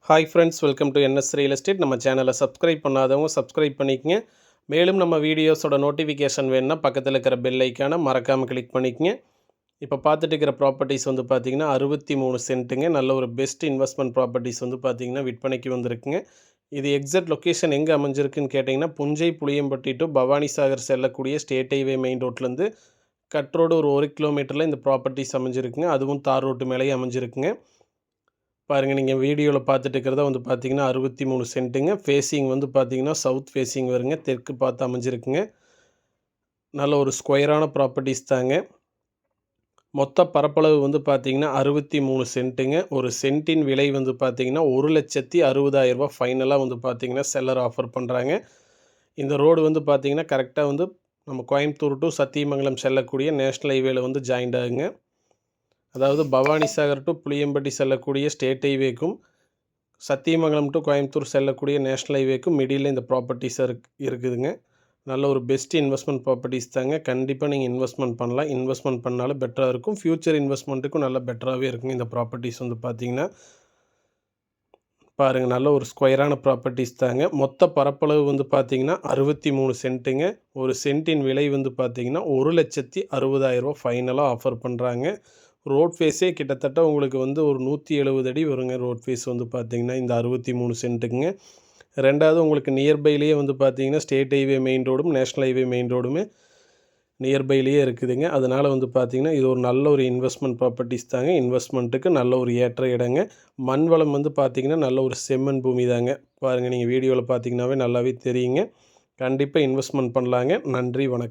Hi friends, welcome to NS real estate. நம்ம சேனலை subscribe பண்ணாதவங்க சப்ஸ்கிரைப் பண்ணிக்கங்க. மேலும் நம்ம வீடியோஸோட நோட்டிஃபிகேஷன் வேணுன்னா பக்கத்தில் இருக்கிற பெல் ஐக்கானை மறக்காமல் கிளிக் பண்ணிக்கங்க. இப்போ பார்த்துட்டு இருக்கிற ப்ராப்பர்ட்டிஸ் வந்து பார்த்திங்கன்னா 63 சென்ட்டுங்க. நல்ல ஒரு பெஸ்ட் இன்வெஸ்ட்மெண்ட் ப்ராப்பர்ட்டிஸ் வந்து பார்த்திங்கன்னா விற்பனைக்கு வந்திருக்குங்க. இது எக்ஸாக்ட் லொக்கேஷன் எங்கே அமைஞ்சிருக்குன்னு கேட்டிங்கன்னா புஞ்சை புளியம்பட்டி டு பவானி சாகர் செல்லக்கூடிய ஸ்டேட் ஹைவே மெயின் ரோட்லேருந்து கட் ரோடு ஒரு 1 கிலோமீட்டரில் இந்த ப்ராப்பர்ட்டிஸ் அமைஞ்சிருக்குங்க. அதுவும் தார் ரோட்டு மேலேயே அமைஞ்சிருக்குங்க. பாருங்கள், நீங்கள் வீடியோவில் பார்த்துட்டு இருக்கிறத வந்து பார்த்திங்கன்னா 63 சென்ட்டுங்க. ஃபேஸிங் வந்து பார்த்திங்கன்னா சவுத் ஃபேஸிங் வருங்க. தெற்கு பார்த்து அமைஞ்சிருக்குங்க. நல்ல ஒரு ஸ்கொயரான ப்ராப்பர்ட்டிஸ் தாங்க. மொத்த பரப்பளவு வந்து பார்த்திங்கன்னா 63 சென்ட்டுங்க. ஒரு சென்ட்டின் விலை வந்து பார்த்திங்கன்னா 1,60,60,000 ஃபைனலாக வந்து பார்த்திங்கன்னா செல்லர் ஆஃபர் பண்ணுறாங்க. இந்த ரோடு வந்து பார்த்திங்கன்னா கரெக்டாக வந்து நம்ம கோயம்புத்தூர் டு சத்தியமங்கலம் செல்லக்கூடிய நேஷ்னல் ஹைவேல வந்து ஜாயிண்ட் ஆகுங்க. அதாவது பவானி சாகர் டு புளியம்பட்டி செல்லக்கூடிய ஸ்டேட் ஹைவேக்கும் சத்தியமங்கலம் டு கோயம்புத்தூர் செல்லக்கூடிய நேஷ்னல் ஹைவேக்கும் மிடில் இந்த ப்ராப்பர்ட்டிஸ் இருக்குதுங்க. நல்ல ஒரு பெஸ்ட் இன்வெஸ்ட்மெண்ட் ப்ராப்பர்ட்டிஸ் தாங்க. கண்டிப்பாக நீங்கள் இன்வெஸ்ட்மெண்ட் பண்ணலாம். இன்வெஸ்ட்மெண்ட் பண்ணாலும் பெட்டராக இருக்கும். ஃப்யூச்சர் இன்வெஸ்ட்மெண்ட்டுக்கும் நல்லா பெட்டராகவே இருக்குங்க. இந்த ப்ராப்பர்ட்டிஸ் வந்து பார்த்திங்கன்னா பாருங்கள், நல்ல ஒரு ஸ்கொயரான ப்ராப்பர்ட்டிஸ் தாங்க. மொத்த பரப்பளவு வந்து பார்த்திங்கன்னா 63 சென்ட்டுங்க. ஒரு சென்ட்டின் விலை வந்து பார்த்திங்கன்னா 1,60,60,000 ஃபைனலாக ஆஃபர் பண்ணுறாங்க. ரோட் ஃபேஸே கிட்டத்தட்ட உங்களுக்கு வந்து ஒரு 170 அடி வருங்க. ரோட் ஃபேஸ் வந்து பார்த்திங்கன்னா இந்த 63 சென்ட்டுக்குங்க. ரெண்டாவது உங்களுக்கு நியர்பைலேயே வந்து பார்த்திங்கன்னா ஸ்டேட் ஹைவே மெயின் ரோடும் நேஷ்னல் ஹைவே மெயின் ரோடுமே நியர்பைலேயே இருக்குதுங்க. அதனால் வந்து பார்த்திங்கன்னா இது ஒரு நல்ல ஒரு இன்வெஸ்ட்மெண்ட் ப்ராப்பர்ட்டிஸ் தாங்க. இன்வெஸ்ட்மெண்ட்டுக்கு நல்ல ஒரு ஏற்ற இடங்க. மண் வளம் வந்து பார்த்திங்கன்னா நல்ல ஒரு செம்மண் பூமி தாங்க. பாருங்கள், நீங்கள் வீடியோவில் பார்த்திங்கனாவே நல்லாவே தெரியுங்க. கண்டிப்பாக இன்வெஸ்ட்மெண்ட் பண்ணலாங்க. நன்றி, வணக்கம்.